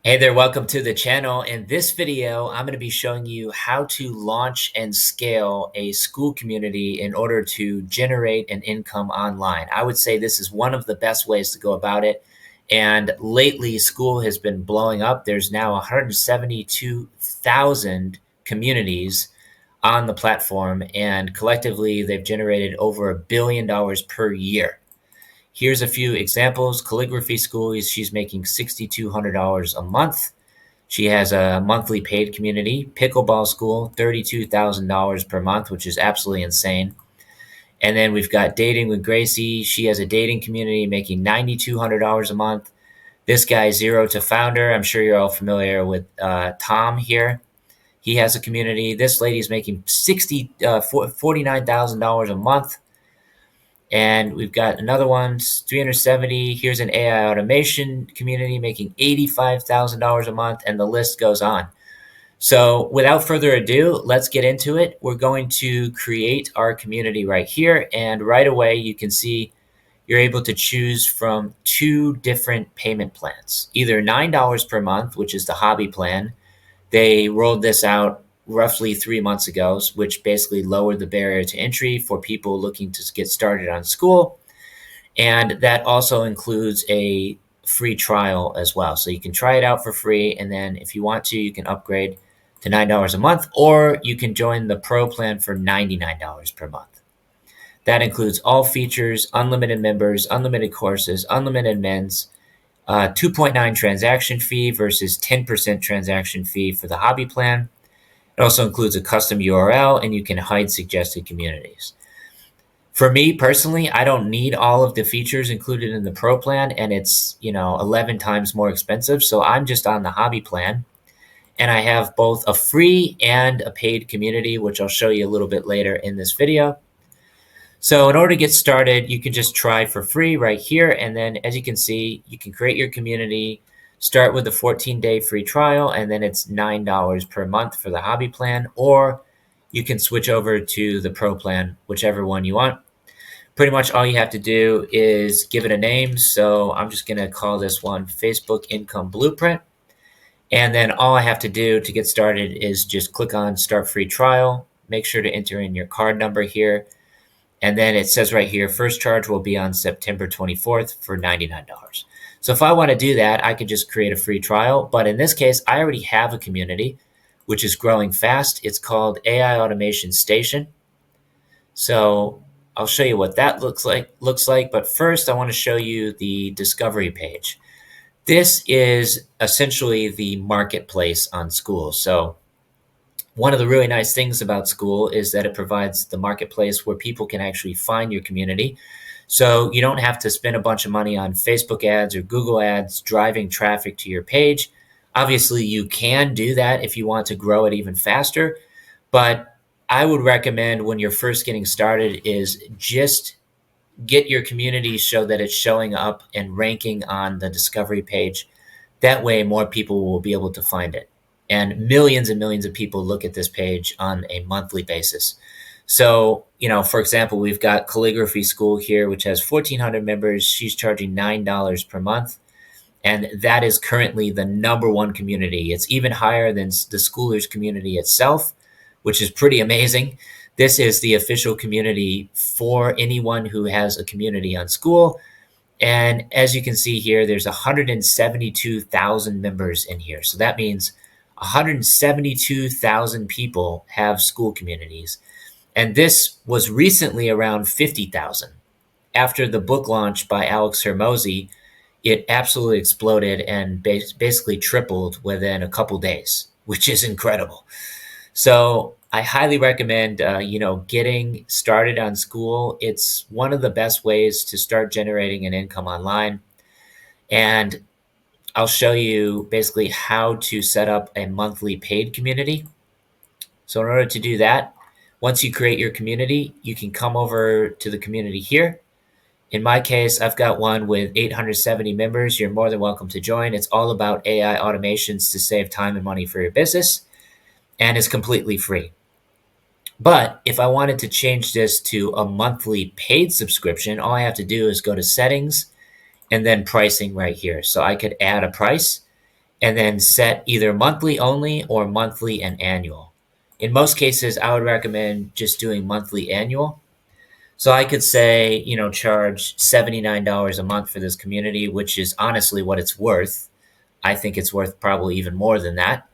Hey there, welcome to the channel. In this video, I'm going to be showing you how to launch and scale a Skool community in order to generate an income online. I would say this is one of the best ways to go about it. And lately, Skool has been blowing up. There's now 172,000 communities on the platform, and collectively, they've generated over $1 billion per year. Here's a few examples. Calligraphy Skool, she's making $6,200 a month. She has a monthly paid community. Pickleball Skool, $32,000 per month, which is absolutely insane. And then we've got Dating with Gracie. She has a dating community making $9,200 a month. This guy, Zero to Founder. I'm sure you're all familiar with Tom here. He has a community. This lady's making $49,000 a month. And we've got another one, 370. Here's an AI automation community making $85,000 a month, and the list goes on. So without further ado, let's get into it. We're going to create our community right here. And right away, you can see you're able to choose from two different payment plans, either $9 per month, which is the hobby plan. They rolled this out roughly 3 months ago, which basically lowered the barrier to entry for people looking to get started on Skool. And that also includes a free trial as well. So you can try it out for free. And then if you want to, you can upgrade to $9 a month, or you can join the pro plan for $99 per month. That includes all features, unlimited members, unlimited courses, unlimited admins, 2.9 transaction fee versus 10% transaction fee for the hobby plan. It also includes a custom URL, and you can hide suggested communities. For me personally, I don't need all of the features included in the pro plan, and it's 11 times more expensive. So I'm just on the hobby plan, and I have both a free and a paid community, which I'll show you a little bit later in this video. So in order to get started, you can just try for free right here. And then as you can see, you can create your community, start with a 14-day free trial, and then it's $9 per month for the hobby plan, or you can switch over to the pro plan, whichever one you want. Pretty much all you have to do is give it a name. So I'm just going to call this one Facebook Income Blueprint. And then all I have to do to get started is just click on Start Free Trial. Make sure to enter in your card number here. And then it says right here, first charge will be on September 24th for $99. So if I want to do that, I could just create a free trial. But in this case, I already have a community, which is growing fast. It's called AI Automation Station. So I'll show you what that looks like. But first, I want to show you the discovery page. This is essentially the marketplace on Skool. So one of the really nice things about Skool is that it provides the marketplace where people can actually find your community. So you don't have to spend a bunch of money on Facebook ads or Google ads driving traffic to your page. Obviously, you can do that if you want to grow it even faster. But I would recommend when you're first getting started is just get your community so that it's showing up and ranking on the discovery page. That way, more people will be able to find it. And millions of people look at this page on a monthly basis. So, for example, we've got Calligraphy Skool here, which has 1,400 members. She's charging $9 per month. And that is currently the #1 community. It's even higher than the Skoolers community itself, which is pretty amazing. This is the official community for anyone who has a community on Skool. And as you can see here, there's 172,000 members in here. So that means 172,000 people have Skool communities. And this was recently around 50,000. After the book launch by Alex Hermosi, it absolutely exploded and basically tripled within a couple days, which is incredible. So I highly recommend, getting started on Skool. It's one of the best ways to start generating an income online. And I'll show you basically how to set up a monthly paid community. So in order to do that, once you create your community, you can come over to the community here. In my case, I've got one with 870 members. You're more than welcome to join. It's all about AI automations to save time and money for your business, and it's completely free. But if I wanted to change this to a monthly paid subscription, all I have to do is go to settings and then pricing right here. So I could add a price, and then set either monthly only or monthly and annual. In most cases, I would recommend just doing monthly annual. So I could say, charge $79 a month for this community, which is honestly what it's worth. I think it's worth probably even more than that.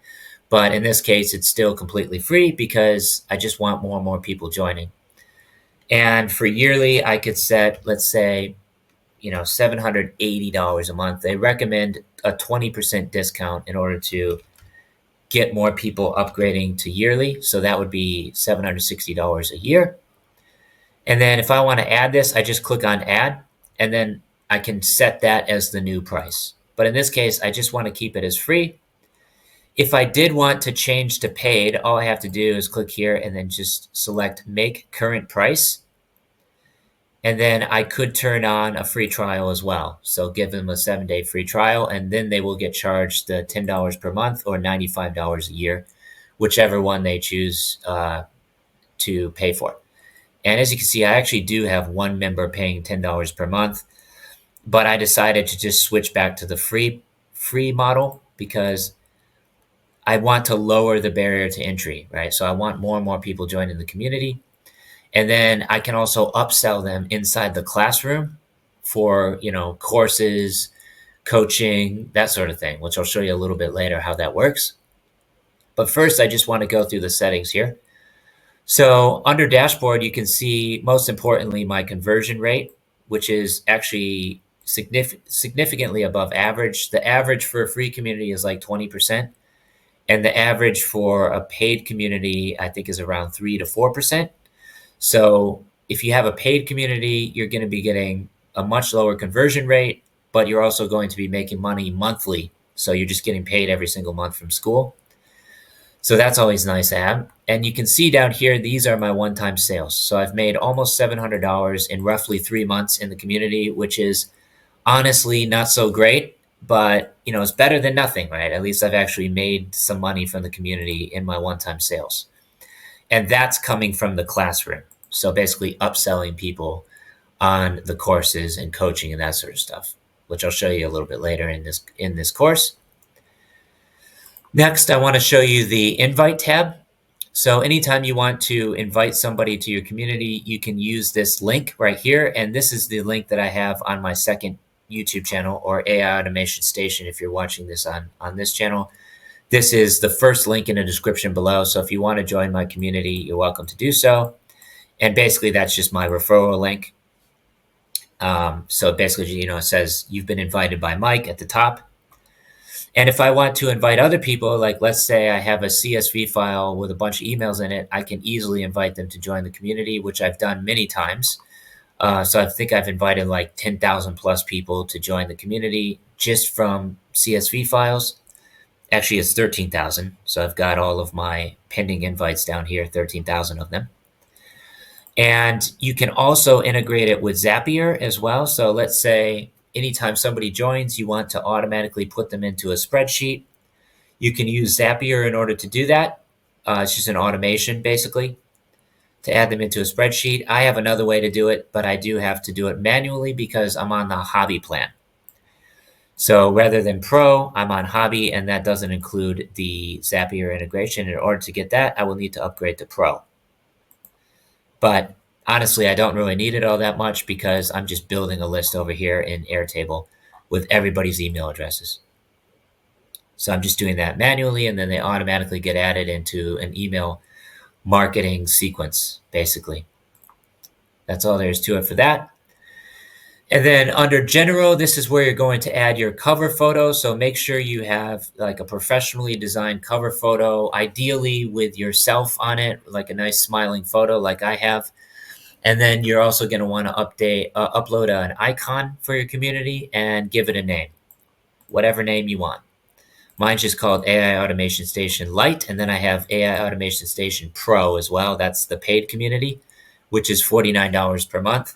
But in this case, it's still completely free because I just want more and more people joining. And for yearly, I could set, let's say, $780 a month. They recommend a 20% discount in order to get more people upgrading to yearly. So that would be $760 a year. And then if I want to add this, I just click on add, and then I can set that as the new price. But in this case, I just want to keep it as free. If I did want to change to paid, all I have to do is click here and then just select make current price. And then I could turn on a free trial as well. So give them a 7-day free trial, and then they will get charged the $10 per month or $95 a year, whichever one they choose to pay for. And as you can see, I actually do have one member paying $10 per month, but I decided to just switch back to the free model because I want to lower the barrier to entry, right? So I want more and more people joining the community. And then I can also upsell them inside the classroom for, courses, coaching, that sort of thing, which I'll show you a little bit later how that works. But first, I just want to go through the settings here. So under dashboard, you can see, most importantly, my conversion rate, which is actually significantly above average. The average for a free community is like 20%. And the average for a paid community, I think, is around 3 to 4%. So if you have a paid community, you're going to be getting a much lower conversion rate, but you're also going to be making money monthly. So you're just getting paid every single month from Skool. So that's always nice to have. And you can see down here, these are my one-time sales. So I've made almost $700 in roughly 3 months in the community, which is honestly not so great, but it's better than nothing, right? At least I've actually made some money from the community in my one-time sales. And that's coming from the classroom. So basically upselling people on the courses and coaching and that sort of stuff, which I'll show you a little bit later in this course. Next, I want to show you the invite tab. So anytime you want to invite somebody to your community, you can use this link right here. And this is the link that I have on my second YouTube channel, or AI Automation Station if you're watching this on this channel. This is the first link in the description below. So if you want to join my community, you're welcome to do so. And basically, that's just my referral link. So basically, it says you've been invited by Mike at the top. And if I want to invite other people, like let's say I have a CSV file with a bunch of emails in it, I can easily invite them to join the community, which I've done many times. So I think I've invited like 10,000 plus people to join the community just from CSV files. Actually, it's 13,000. So I've got all of my pending invites down here, 13,000 of them. And you can also integrate it with Zapier as well. So let's say anytime somebody joins, you want to automatically put them into a spreadsheet. You can use Zapier in order to do that. It's just an automation, basically, to add them into a spreadsheet. I have another way to do it, but I do have to do it manually because I'm on the hobby plan. So rather than Pro, I'm on Hobby, and that doesn't include the Zapier integration. In order to get that, I will need to upgrade to Pro. But honestly, I don't really need it all that much because I'm just building a list over here in Airtable with everybody's email addresses. So I'm just doing that manually, and then they automatically get added into an email marketing sequence, basically. That's all there is to it for that. And then under general, this is where you're going to add your cover photo. So make sure you have like a professionally designed cover photo, ideally with yourself on it, like a nice smiling photo like I have. And then you're also going to want to upload an icon for your community and give it a name, whatever name you want. Mine's just called AI Automation Station Lite. And then I have AI Automation Station Pro as well. That's the paid community, which is $49 per month.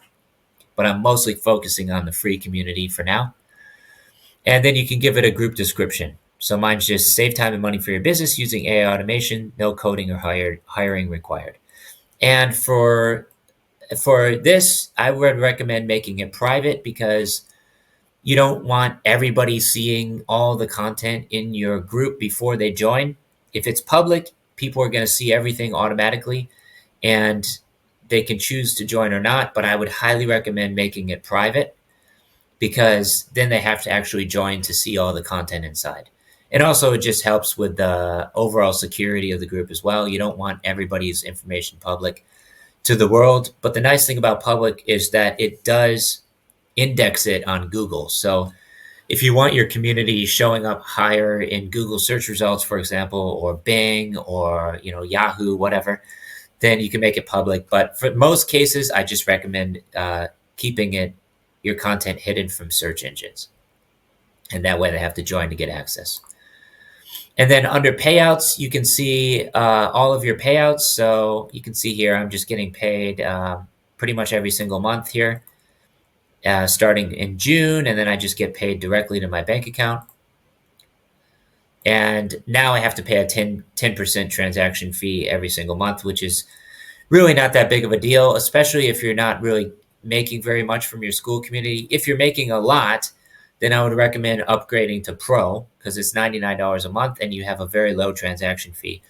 But I'm mostly focusing on the free community for now. And then you can give it a group description. So mine's just save time and money for your business using AI automation, no coding or hiring required. And for this, I would recommend making it private because, You don't want everybody seeing all the content in your group before they join. If it's public, people are going to see everything automatically and they can choose to join or not. But I would highly recommend making it private because then they have to actually join to see all the content inside. And also, it just helps with the overall security of the group as well. You don't want everybody's information public to the world. But the nice thing about public is that it does index it on Google. So if you want your community showing up higher in Google search results, for example, or Bing or Yahoo, whatever, then you can make it public. But for most cases, I just recommend keeping your content hidden from search engines, and that way they have to join to get access. And then under payouts, you can see all of your payouts. So you can see here, I'm just getting paid pretty much every single month here, starting in June, and then I just get paid directly to my bank account. And now I have to pay a 10% transaction fee every single month, which is really not that big of a deal, especially if you're not really making very much from your Skool community. If you're making a lot, then I would recommend upgrading to Pro because it's $99 a month and you have a very low transaction fee.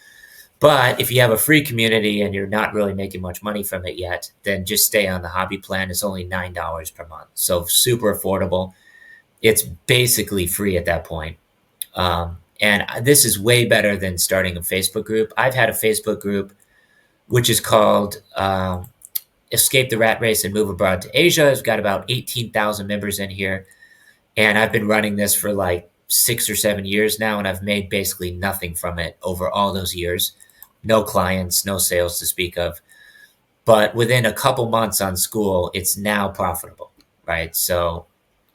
But if you have a free community and you're not really making much money from it yet, then just stay on the hobby plan. It's only $9 per month. So super affordable. It's basically free at that point. And this is way better than starting a Facebook group. I've had a Facebook group which is called Escape the Rat Race and Move Abroad to Asia. It's got about 18,000 members in here. And I've been running this for like 6 or 7 years now, and I've made basically nothing from it over all those years. No clients, no sales to speak of. But within a couple months on Skool, it's now profitable, right? So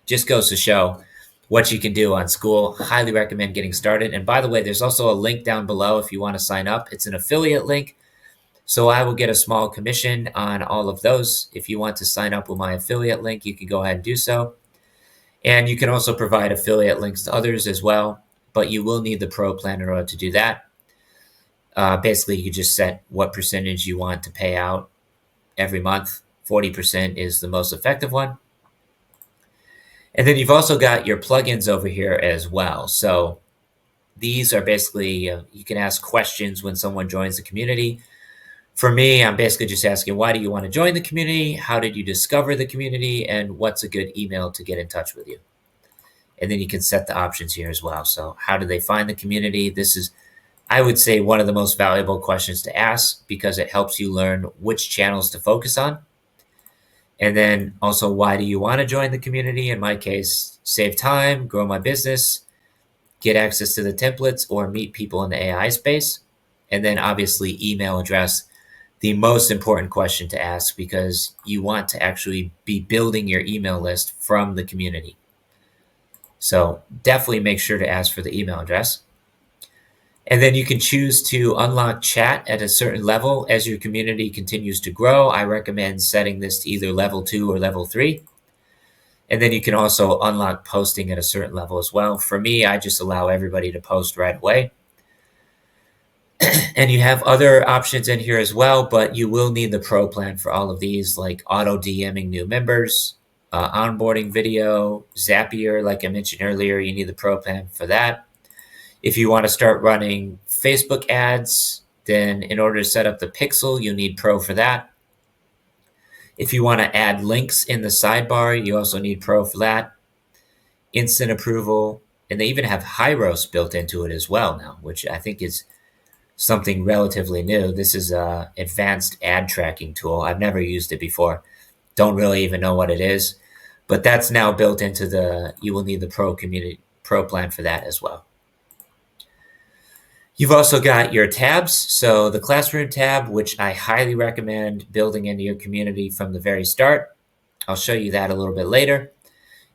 just goes to show what you can do on Skool. Highly recommend getting started. And by the way, there's also a link down below if you want to sign up. It's an affiliate link. So I will get a small commission on all of those. If you want to sign up with my affiliate link, you can go ahead and do so. And you can also provide affiliate links to others as well, but you will need the Pro plan in order to do that. Basically, you just set what percentage you want to pay out every month. 40% is the most effective one. And then you've also got your plugins over here as well. So these are basically, you can ask questions when someone joins the community. For me, I'm basically just asking, why do you want to join the community? How did you discover the community? And what's a good email to get in touch with you? And then you can set the options here as well. So how do they find the community? This is, I would say, one of the most valuable questions to ask because it helps you learn which channels to focus on. And then also, why do you want to join the community? In my case, save time, grow my business, get access to the templates, or meet people in the AI space. And then obviously email address, the most important question to ask because you want to actually be building your email list from the community. So definitely make sure to ask for the email address. And then you can choose to unlock chat at a certain level as your community continues to grow. I recommend setting this to either level 2 or level 3. And then you can also unlock posting at a certain level as well. For me, I just allow everybody to post right away. And you have other options in here as well, but you will need the Pro plan for all of these, like auto DMing new members, onboarding video, Zapier, like I mentioned earlier, you need the Pro plan for that. If you want to start running Facebook ads, then in order to set up the pixel, you need Pro for that. If you want to add links in the sidebar, you also need Pro for that. Instant approval, and they even have Hyros built into it as well now, which I think is something relatively new. This is an advanced ad tracking tool. I've never used it before. Don't really even know what it is, but that's now built into you will need the Pro plan for that as well. You've also got your tabs. So the classroom tab, which I highly recommend building into your community from the very start. I'll show you that a little bit later.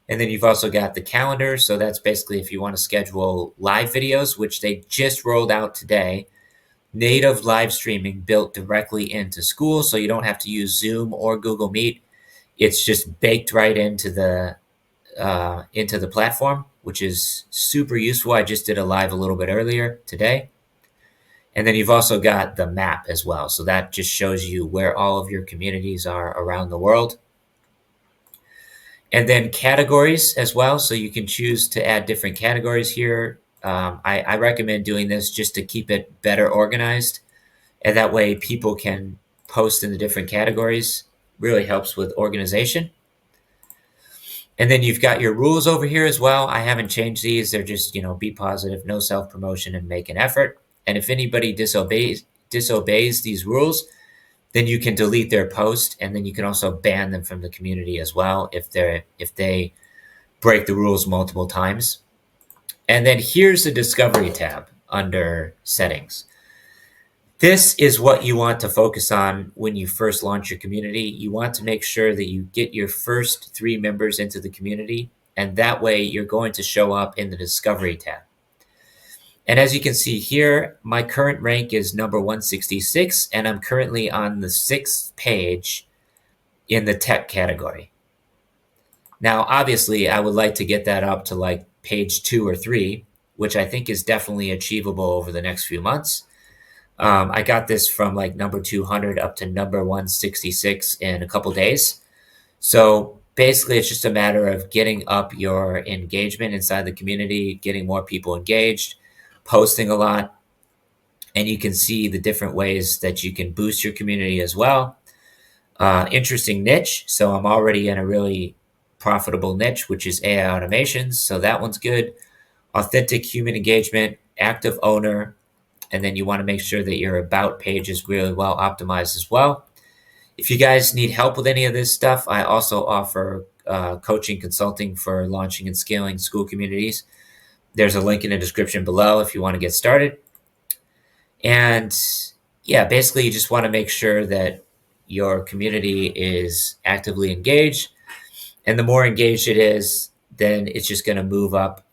And then you've also got the calendar. So that's basically if you want to schedule live videos, which they just rolled out today. Native live streaming built directly into Skool, so you don't have to use Zoom or Google Meet. It's just baked right into the platform, which is super useful. I just did a live a little bit earlier today. And then you've also got the map as well. So that just shows you where all of your communities are around the world. And then categories as well. So you can choose to add different categories here. I recommend doing this just to keep it better organized. And that way people can post in the different categories. Really helps with organization. And then you've got your rules over here as well. I haven't changed these. They're just, be positive, no self-promotion, and make an effort. And if anybody disobeys these rules, then you can delete their post, and then you can also ban them from the community as well if they break the rules multiple times. And then here's the discovery tab under settings. This is what you want to focus on when you first launch your community. You want to make sure that you get your first 3 members into the community, and that way you're going to show up in the discovery tab. And as you can see here, my current rank is number 166, and I'm currently on the 6th page in the tech category. Now, obviously, I would like to get that up to like page 2 or 3, which I think is definitely achievable over the next few months. I got this from like number 200 up to number 166 in a couple days. So basically, it's just a matter of getting up your engagement inside the community, getting more people engaged, posting a lot, and you can see the different ways that you can boost your community as well. Interesting niche. So I'm already in a really profitable niche, which is AI automations. So that one's good. Authentic human engagement, active owner, and then you want to make sure that your about page is really well optimized as well. If you guys need help with any of this stuff, I also offer coaching consulting for launching and scaling Skool communities. There's a link in the description below if you want to get started. And yeah, basically you just want to make sure that your community is actively engaged. And the more engaged it is, then it's just going to move up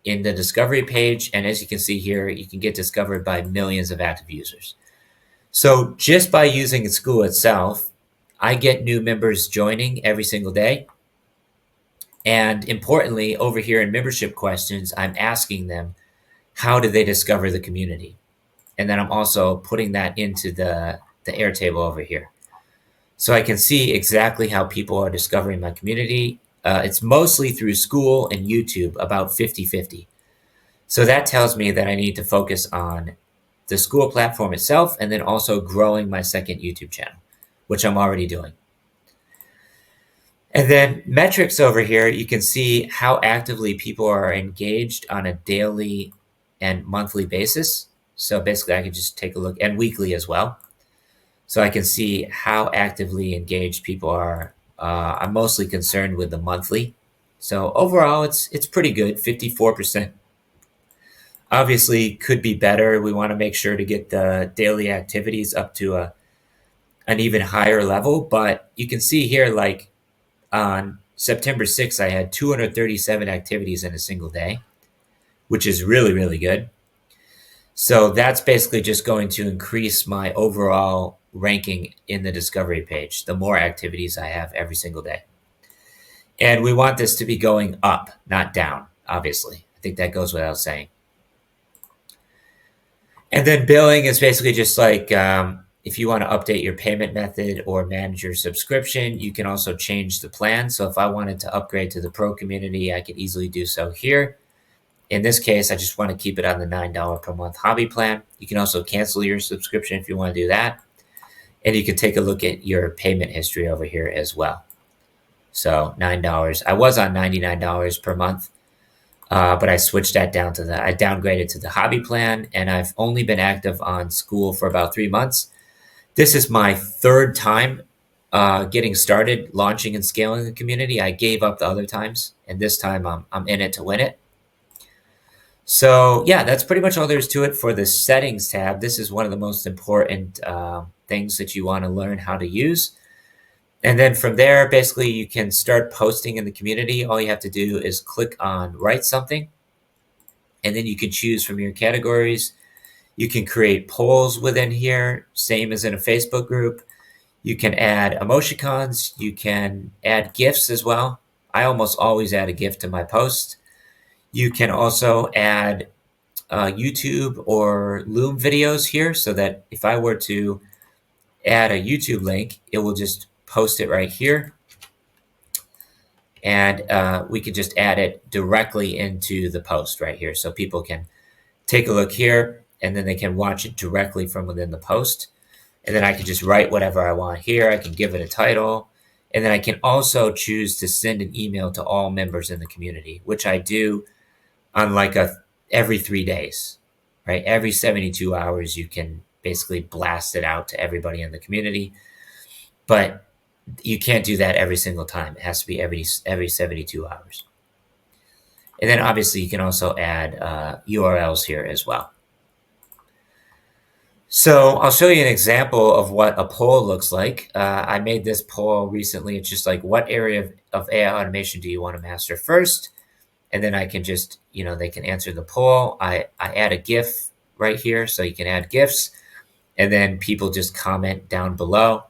in the discovery page. And as you can see here, you can get discovered by millions of active users. So just by using Skool itself, I get new members joining every single day. And importantly, over here in membership questions, I'm asking them, how did they discover the community? And then I'm also putting that into the Airtable over here. So I can see exactly how people are discovering my community. It's mostly through Skool and YouTube, about 50-50. So that tells me that I need to focus on the Skool platform itself and then also growing my second YouTube channel, which I'm already doing. And then metrics over here, you can see how actively people are engaged on a daily and monthly basis. So basically I can just take a look, and weekly as well. So I can see how actively engaged people are. I'm mostly concerned with the monthly. So overall, it's pretty good, 54%. Obviously, could be better. We want to make sure to get the daily activities up to an even higher level. But you can see here, like on September 6th, I had 237 activities in a single day, which is really, really good. So that's basically just going to increase my overall ranking in the discovery page, the more activities I have every single day. And we want this to be going up, not down, obviously. I think that goes without saying. And then billing is basically just like if you want to update your payment method or manage your subscription, you can also change the plan. So if I wanted to upgrade to the pro community, I could easily do so here. In this case, I just want to keep it on the $9 per month hobby plan. You can also cancel your subscription if you want to do that. And you can take a look at your payment history over here as well. So $9. I was on $99 per month, but I switched that down to I downgraded to the hobby plan, and I've only been active on Skool for about 3 months. This is my 3rd time getting started, launching and scaling the community. I gave up the other times, and this time I'm in it to win it. So yeah, that's pretty much all there is to it for the settings tab. This is one of the most important things that you want to learn how to use. And then from there, basically you can start posting in the community. All you have to do is click on write something, and then you can choose from your categories. You can create polls within here, same as in a Facebook group. You can add emoticons. You can add GIFs as well. I almost always add a GIF to my post. You can also add YouTube or Loom videos here, so that if I were to add a YouTube link, it will just post it right here. And we can just add it directly into the post right here. So people can take a look here, and then they can watch it directly from within the post. And then I can just write whatever I want here. I can give it a title. And then I can also choose to send an email to all members in the community, which I do on like every 3 days, right? Every 72 hours, you can basically blast it out to everybody in the community. But you can't do that every single time. It has to be every 72 hours. And then obviously you can also add URLs here as well. So I'll show you an example of what a poll looks like. I made this poll recently. It's just like, what area of AI automation do you want to master first? And then I can just, they can answer the poll. I add a GIF right here, so you can add GIFs. And then people just comment down below.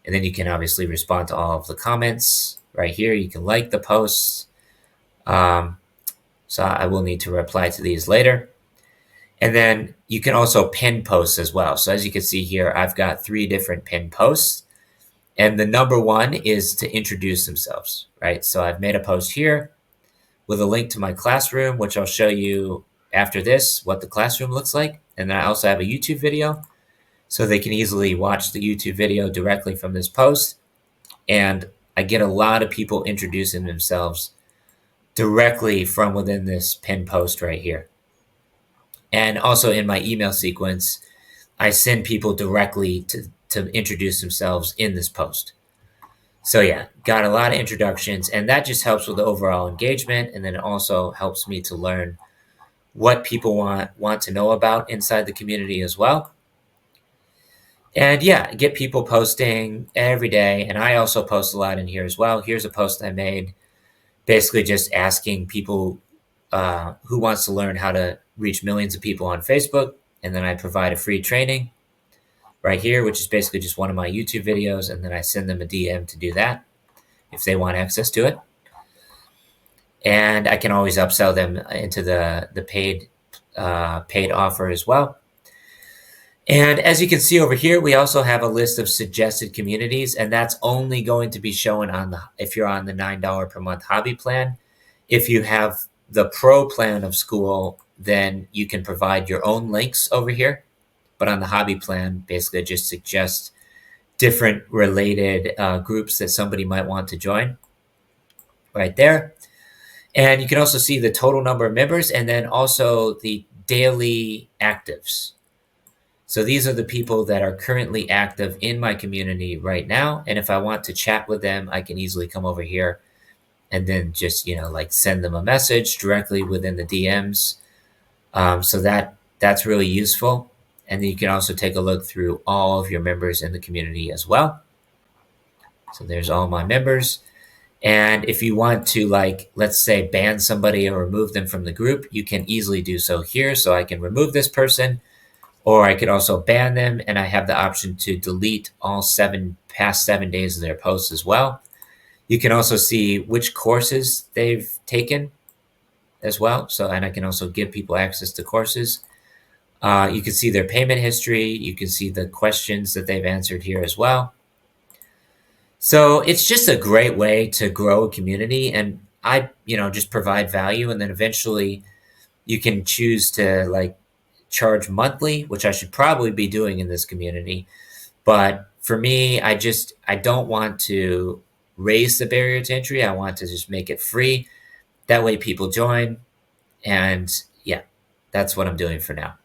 And then you can obviously respond to all of the comments right here. You can like the posts. So I will need to reply to these later. And then you can also pin posts as well. So as you can see here, I've got 3 different pin posts. And the number one is to introduce themselves, right? So I've made a post here with a link to my classroom, which I'll show you after this, what the classroom looks like. And then I also have a YouTube video, so they can easily watch the YouTube video directly from this post. And I get a lot of people introducing themselves directly from within this pin post right here. And also in my email sequence, I send people directly to introduce themselves in this post. So yeah, got a lot of introductions, and that just helps with the overall engagement. And then it also helps me to learn what people want to know about inside the community as well. And yeah, get people posting every day. And I also post a lot in here as well. Here's a post I made, basically just asking people who wants to learn how to reach millions of people on Facebook. And then I provide a free training right here, which is basically just one of my YouTube videos. And then I send them a DM to do that if they want access to it. And I can always upsell them into the paid offer as well. And as you can see over here, we also have a list of suggested communities, and that's only going to be shown if you're on the $9 per month hobby plan. If you have the pro plan of Skool, then you can provide your own links over here. But on the hobby plan, basically just suggest different related groups that somebody might want to join right there. And you can also see the total number of members and then also the daily actives. So these are the people that are currently active in my community right now. And if I want to chat with them, I can easily come over here and then just, like send them a message directly within the DMs. So that's really useful. And then you can also take a look through all of your members in the community as well. So there's all my members. And if you want to, let's say, ban somebody or remove them from the group, you can easily do so here. So I can remove this person, or I could also ban them, and I have the option to delete all past 7 days of their posts as well. You can also see which courses they've taken as well. And I can also give people access to courses. You can see their payment history. You can see the questions that they've answered here as well. So it's just a great way to grow a community, and I, just provide value, and then eventually you can choose to charge monthly, which I should probably be doing in this community. But for me, I don't want to raise the barrier to entry. I want to just make it free. That way people join. And yeah, that's what I'm doing for now.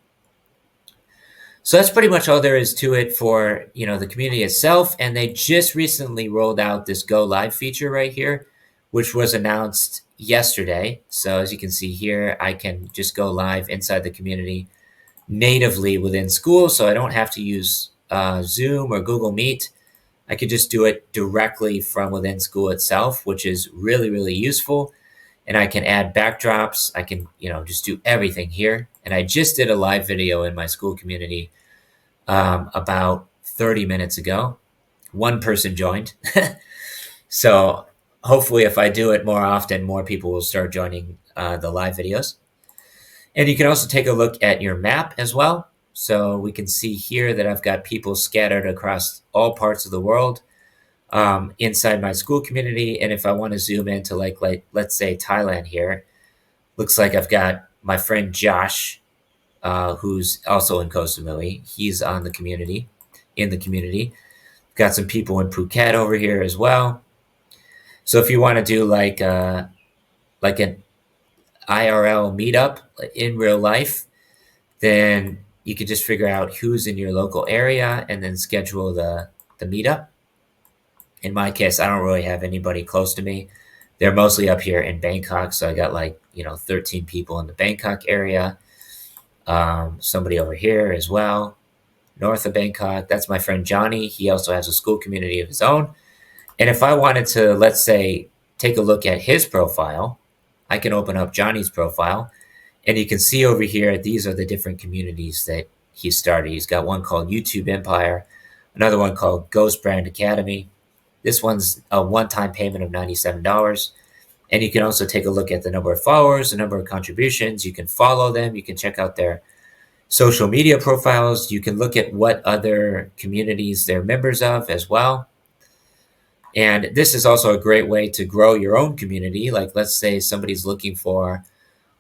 So that's pretty much all there is to it for, the community itself. And they just recently rolled out this Go Live feature right here, which was announced yesterday. So as you can see here, I can just go live inside the community natively within Skool. So I don't have to use Zoom or Google Meet. I could just do it directly from within Skool itself, which is really, really useful. And I can add backdrops. I can, just do everything here. And I just did a live video in my Skool community about 30 minutes ago. One person joined. So hopefully if I do it more often, more people will start joining the live videos. And you can also take a look at your map as well. So we can see here that I've got people scattered across all parts of the world. inside my Skool community. And if I want to zoom into like let's say Thailand here, looks like I've got my friend Josh, who's also in Koh Samui. He's on the community, in the community. Got some people in Phuket over here as well. So if you want to do like an IRL meetup in real life, then you can just figure out who's in your local area and then schedule the meetup. In my case, I don't really have anybody close to me. They're mostly up here in Bangkok, so I got 13 people in the Bangkok area. Somebody over here as well, north of Bangkok. That's my friend Johnny. He also has a Skool community of his own. And if I wanted to, let's say, take a look at his profile, I can open up Johnny's profile, and you can see over here, these are the different communities that he started. He's got one called YouTube Empire, another one called Ghost Brand Academy. This one's a one-time payment of $97. And you can also take a look at the number of followers, the number of contributions. You can follow them. You can check out their social media profiles. You can look at what other communities they're members of as well. And this is also a great way to grow your own community. Like, let's say somebody's looking for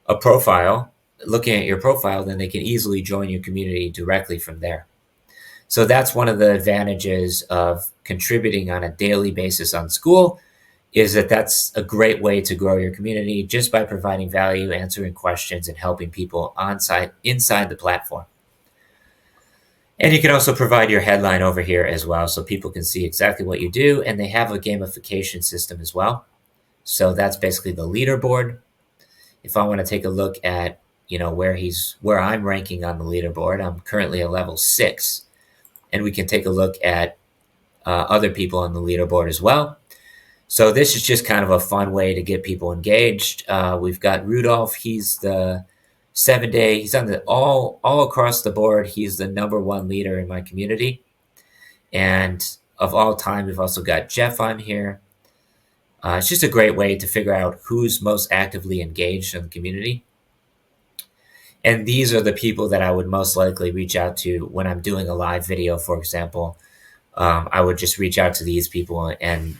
a profile, looking at your profile, then they can easily join your community directly from there. So that's one of the advantages of contributing on a daily basis on Skool, is that that's a great way to grow your community just by providing value, answering questions, and helping people inside the platform. And you can also provide your headline over here as well, so people can see exactly what you do. And they have a gamification system as well. So that's basically the leaderboard. If I want to take a look at, where I'm ranking on the leaderboard, I'm currently a level 6. And we can take a look at other people on the leaderboard as well. So this is just kind of a fun way to get people engaged. We've got Rudolph. He's the 7-day. He's on the all across the board. He's the #1 leader in my community. And of all time, we've also got Jeff on here. It's just a great way to figure out who's most actively engaged in the community. And these are the people that I would most likely reach out to when I'm doing a live video, for example. I would just reach out to these people and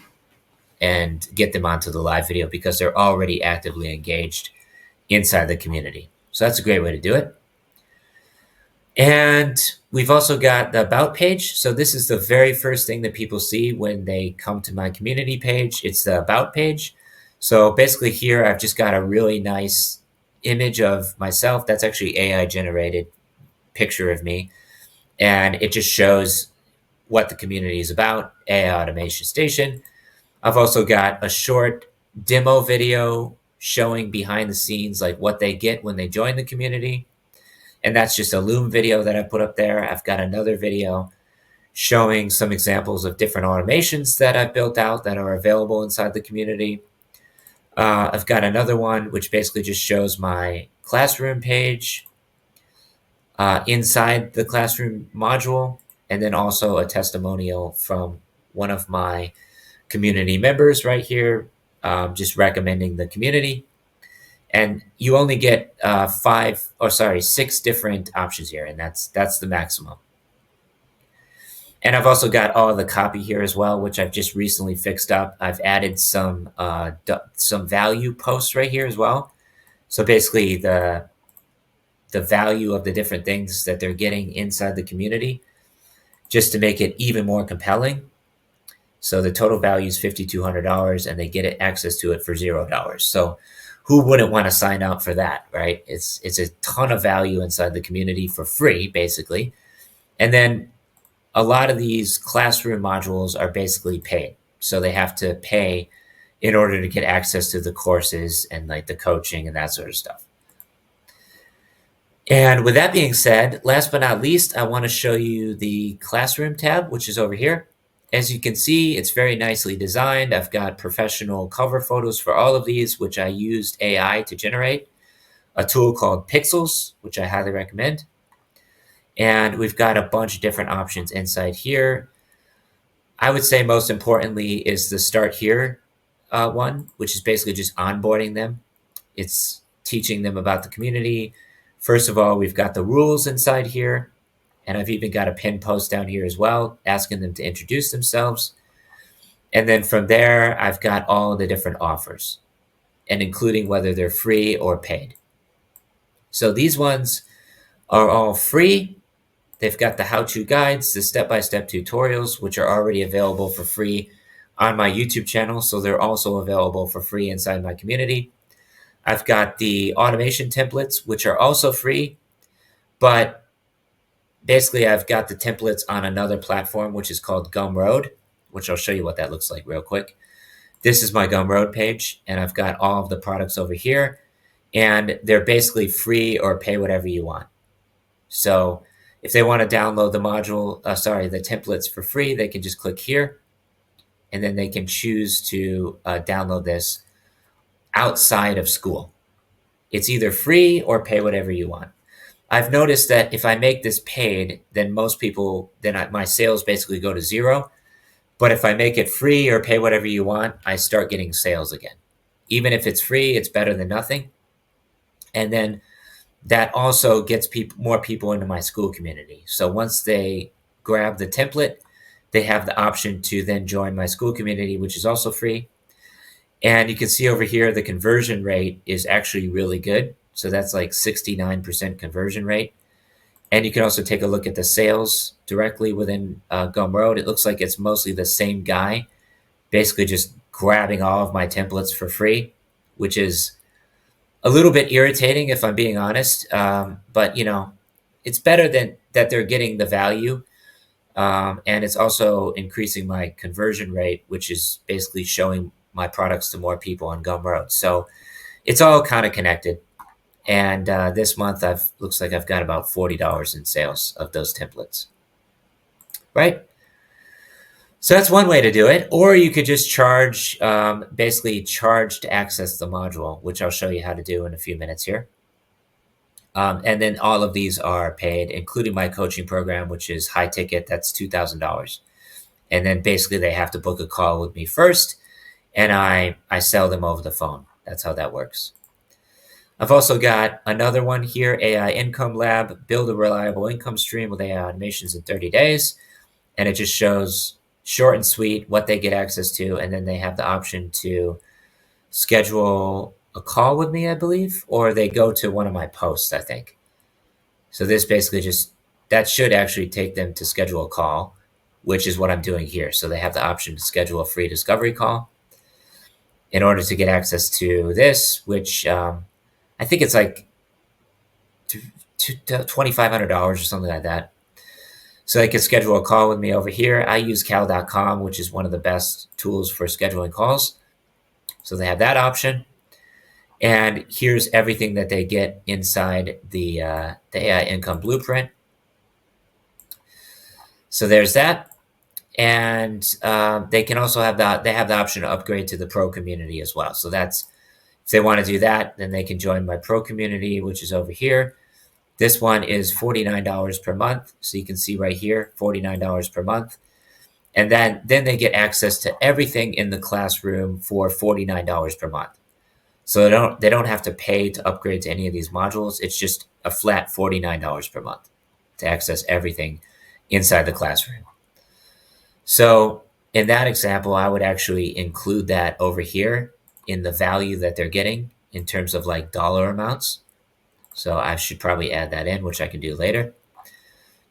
get them onto the live video because they're already actively engaged inside the community. So that's a great way to do it. And we've also got the About page. So this is the very first thing that people see when they come to my community page. It's the About page. So basically here, I've just got a really nice image of myself. That's actually AI generated picture of me. And it just shows what the community is about, AI Automation Station. I've also got a short demo video showing behind the scenes, like what they get when they join the community. And that's just a Loom video that I put up there. I've got another video showing some examples of different automations that I've built out that are available inside the community. I've got another one which basically just shows my classroom page inside the classroom module, and then also a testimonial from one of my community members right here, just recommending the community. And you only get 6 different options here, and that's the maximum. And I've also got all the copy here as well, which I've just recently fixed up. I've added some value posts right here as well. So basically the value of the different things that they're getting inside the community, just to make it even more compelling. So the total value is $5,200, and they get access to it for $0. So who wouldn't want to sign up for that, right? It's a ton of value inside the community for free, basically. And then a lot of these classroom modules are basically paid. So they have to pay in order to get access to the courses and like the coaching and that sort of stuff. And with that being said, last but not least, I want to show you the classroom tab, which is over here. As you can see, it's very nicely designed. I've got professional cover photos for all of these, which I used AI to generate, a tool called Pixels, which I highly recommend. And we've got a bunch of different options inside here. I would say most importantly is the Start Here one, which is basically just onboarding them. It's teaching them about the community. First of all, we've got the rules inside here. And I've even got a pinned post down here as well, asking them to introduce themselves. And then from there, I've got all the different offers and including whether they're free or paid. So these ones are all free. They've got the how-to guides, the step-by-step tutorials, which are already available for free on my YouTube channel. So they're also available for free inside my community. I've got the automation templates, which are also free, but basically I've got the templates on another platform, which is called Gumroad, which I'll show you what that looks like real quick. This is my Gumroad page, and I've got all of the products over here, and they're basically free or pay whatever you want. So if they want to download the templates for free, they can just click here, and then they can choose to download this outside of Skool. It's either free or pay whatever you want. I've noticed that if I make this paid, then my sales basically go to zero. But if I make it free or pay whatever you want, I start getting sales again. Even if it's free, it's better than nothing. And then that also gets more people into my Skool community. So once they grab the template, they have the option to then join my Skool community, which is also free. And you can see over here, the conversion rate is actually really good. So that's like 69% conversion rate. And you can also take a look at the sales directly within Gumroad. It looks like it's mostly the same guy, basically just grabbing all of my templates for free, which is a little bit irritating if I'm being honest. But it's better than that they're getting the value. And it's also increasing my conversion rate, which is basically showing my products to more people on Gumroad. So it's all kind of connected. And this month, looks like I've got about $40 in sales of those templates, right? So that's one way to do it. Or you could just basically charge to access the module, which I'll show you how to do in a few minutes here. And then all of these are paid, including my coaching program, which is high ticket. That's $2,000. And then basically they have to book a call with me first, and I sell them over the phone. That's how that works. I've also got another one here, AI Income Lab, build a reliable income stream with AI automations in 30 days. And it just shows short and sweet what they get access to. And then they have the option to schedule a call with me, I believe, or they go to one of my posts, I think. So this basically that should actually take them to schedule a call, which is what I'm doing here. So they have the option to schedule a free discovery call in order to get access to this, which I think it's like $2,500 or something like that. So they can schedule a call with me over here. I use cal.com, which is one of the best tools for scheduling calls. So they have that option. And here's everything that they get inside the AI Income Blueprint. So there's that. And they can also have they have the option to upgrade to the pro community as well. So that's, if they want to do that, then they can join my pro community, which is over here. This one is $49 per month. So you can see right here, $49 per month. And then they get access to everything in the classroom for $49 per month. So they don't have to pay to upgrade to any of these modules. It's just a flat $49 per month to access everything inside the classroom. So in that example, I would actually include that over here in the value that they're getting in terms of like dollar amounts. So I should probably add that in, which I can do later.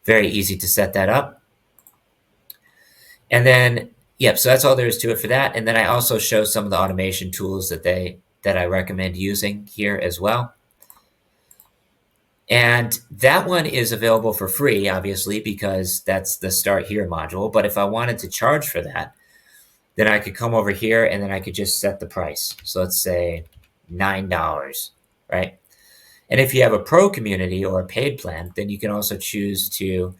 Very easy to set that up. And then, yep, so that's all there is to it for that. And then I also show some of the automation tools that I recommend using here as well. And that one is available for free, obviously, because that's the Start Here module. But if I wanted to charge for that, then I could come over here and then I could just set the price. So let's say $9, right? And if you have a pro community or a paid plan, then you can also choose to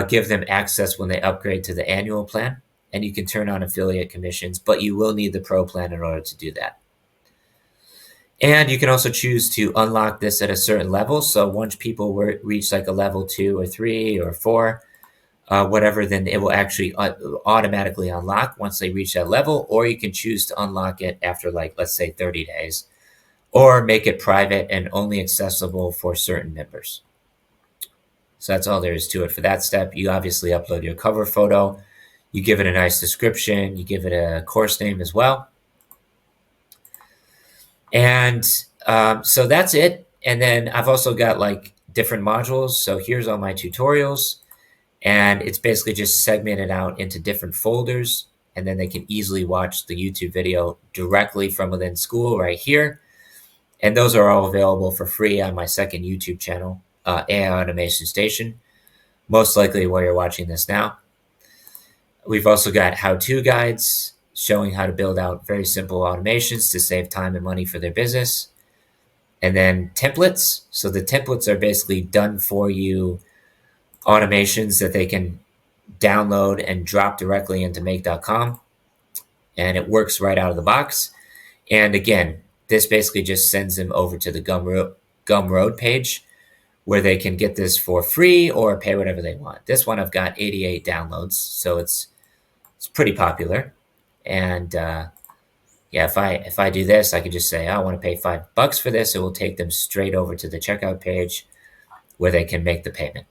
give them access when they upgrade to the annual plan. And you can turn on affiliate commissions, but you will need the pro plan in order to do that. And you can also choose to unlock this at a certain level. So once people reach like a level 2 or 3 or 4, whatever, then it will actually automatically unlock once they reach that level. Or you can choose to unlock it after, like, let's say 30 days, or make it private and only accessible for certain members. So that's all there is to it for that step. You obviously upload your cover photo. You give it a nice description. You give it a course name as well. And so that's it. And then I've also got like different modules. So here's all my tutorials. And it's basically just segmented out into different folders. And then they can easily watch the YouTube video directly from within Skool right here. And those are all available for free on my second YouTube channel, AI Automation Station, most likely where you're watching this now. We've also got how-to guides showing how to build out very simple automations to save time and money for their business. And then templates. So the templates are basically done for you automations that they can download and drop directly into make.com. And it works right out of the box. And again, this basically just sends them over to the Gumroad page where they can get this for free or pay whatever they want. This one I've got 88 downloads, so it's pretty popular. And yeah, if I do this, I could just say, I want to pay $5 for this. It will take them straight over to the checkout page where they can make the payment.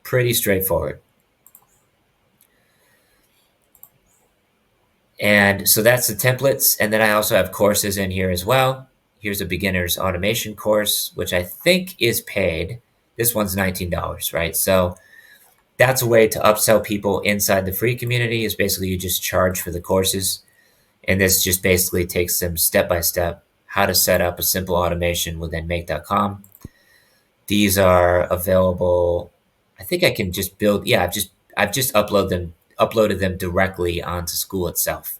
Pretty straightforward. And so that's the templates. And then I also have courses in here as well. Here's a beginner's automation course, which I think is paid. This one's $19, right? So that's a way to upsell people inside the free community, is basically you just charge for the courses. And this just basically takes them step by step how to set up a simple automation within make.com. These are available. I think I can just build. Yeah, I've just uploaded them directly onto Skool itself.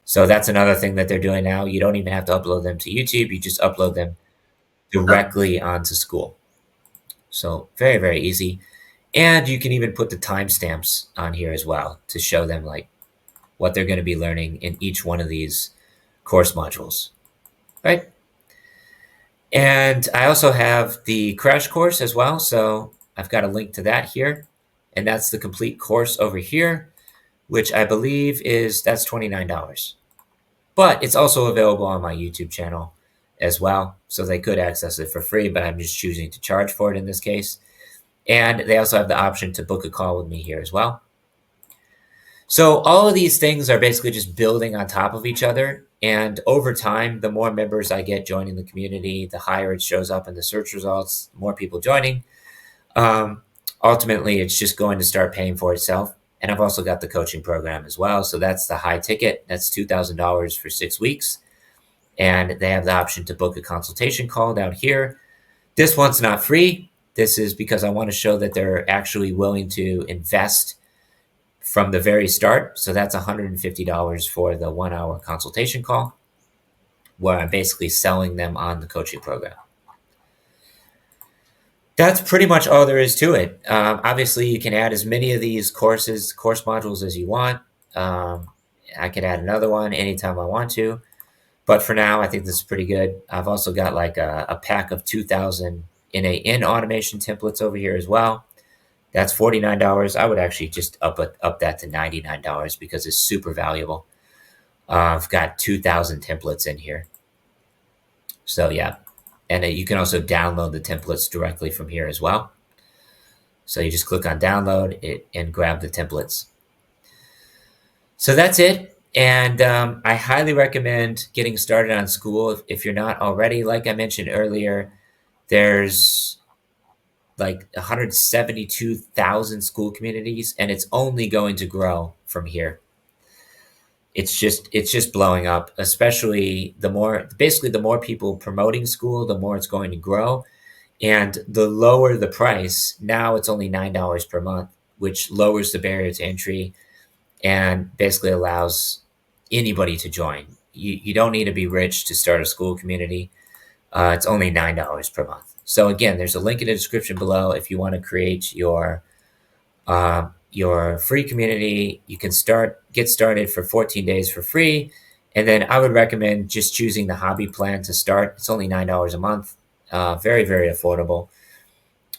So that's another thing that they're doing now. You don't even have to upload them to YouTube. You just upload them directly onto Skool. So very, very easy. And you can even put the timestamps on here as well to show them like what they're going to be learning in each one of these course modules, right? And I also have the crash course as well. So I've got a link to that here. And that's the complete course over here, which I believe that's $29. But it's also available on my YouTube channel as well. So they could access it for free, but I'm just choosing to charge for it in this case. And they also have the option to book a call with me here as well. So all of these things are basically just building on top of each other. And over time, the more members I get joining the community, the higher it shows up in the search results, the more people joining. Ultimately, it's just going to start paying for itself. And I've also got the coaching program as well. So that's the high ticket. That's $2,000 for 6 weeks. And they have the option to book a consultation call down here. This one's not free. This is because I want to show that they're actually willing to invest from the very start. So that's $150 for the 1 hour consultation call, where I'm basically selling them on the coaching program. That's pretty much all there is to it. Obviously, you can add as many of these course modules as you want. I could add another one anytime I want to. But for now, I think this is pretty good. I've also got like a pack of 2,000 in automation templates over here as well. That's $49. I would actually just up that to $99 because it's super valuable. I've got 2,000 templates in here. So yeah. And you can also download the templates directly from here as well. So you just click on download it and grab the templates. So that's it. And I highly recommend getting started on Skool if you're not already. Like I mentioned earlier, there's like 172,000 Skool communities, and it's only going to grow from here. It's just blowing up, especially the more people promoting Skool, the more it's going to grow. And the lower the price, now it's only $9 per month, which lowers the barrier to entry and basically allows anybody to join. You don't need to be rich to start a Skool community. It's only $9 per month. So again, there's a link in the description below if you want to create your free community. You can get started for 14 days for free. And then I would recommend just choosing the hobby plan to start. It's only $9 a month. Very, very affordable.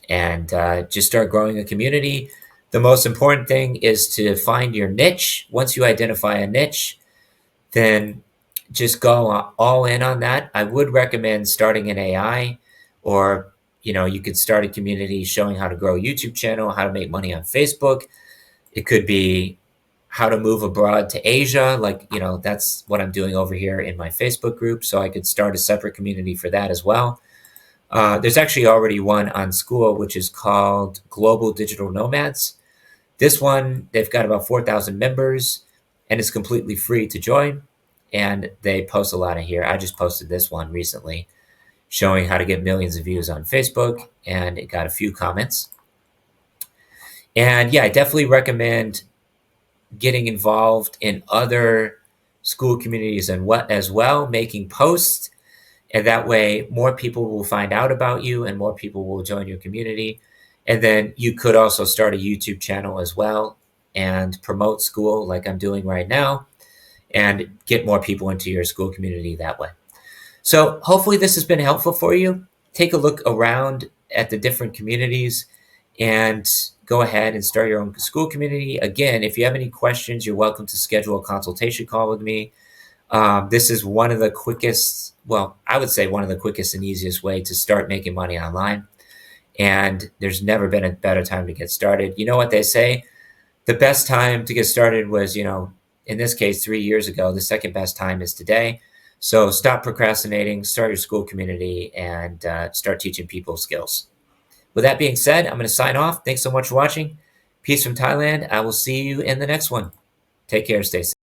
And just start growing a community. The most important thing is to find your niche. Once you identify a niche, then just go all in on that. I would recommend starting an AI, or you could start a community showing how to grow a YouTube channel, how to make money on Facebook. It could be how to move abroad to Asia. Like, that's what I'm doing over here in my Facebook group. So I could start a separate community for that as well. There's actually already one on Skool, which is called Global Digital Nomads. This one, they've got about 4,000 members and it's completely free to join. And they post a lot in here. I just posted this one recently showing how to get millions of views on Facebook, and it got a few comments. And yeah, I definitely recommend getting involved in other Skool communities and what as well, making posts, and that way more people will find out about you and more people will join your community. And then you could also start a YouTube channel as well and promote Skool like I'm doing right now and get more people into your Skool community that way. So hopefully this has been helpful for you. Take a look around at the different communities and go ahead and start your own Skool community. Again, if you have any questions, you're welcome to schedule a consultation call with me. This is one of the quickest, well, I would say one of the quickest and easiest way to start making money online. And there's never been a better time to get started. You know what they say? The best time to get started was, in this case, 3 years ago. The second best time is today. So stop procrastinating, start your Skool community, and start teaching people skills. With that being said, I'm going to sign off. Thanks so much for watching. Peace from Thailand. I will see you in the next one. Take care. Stay safe.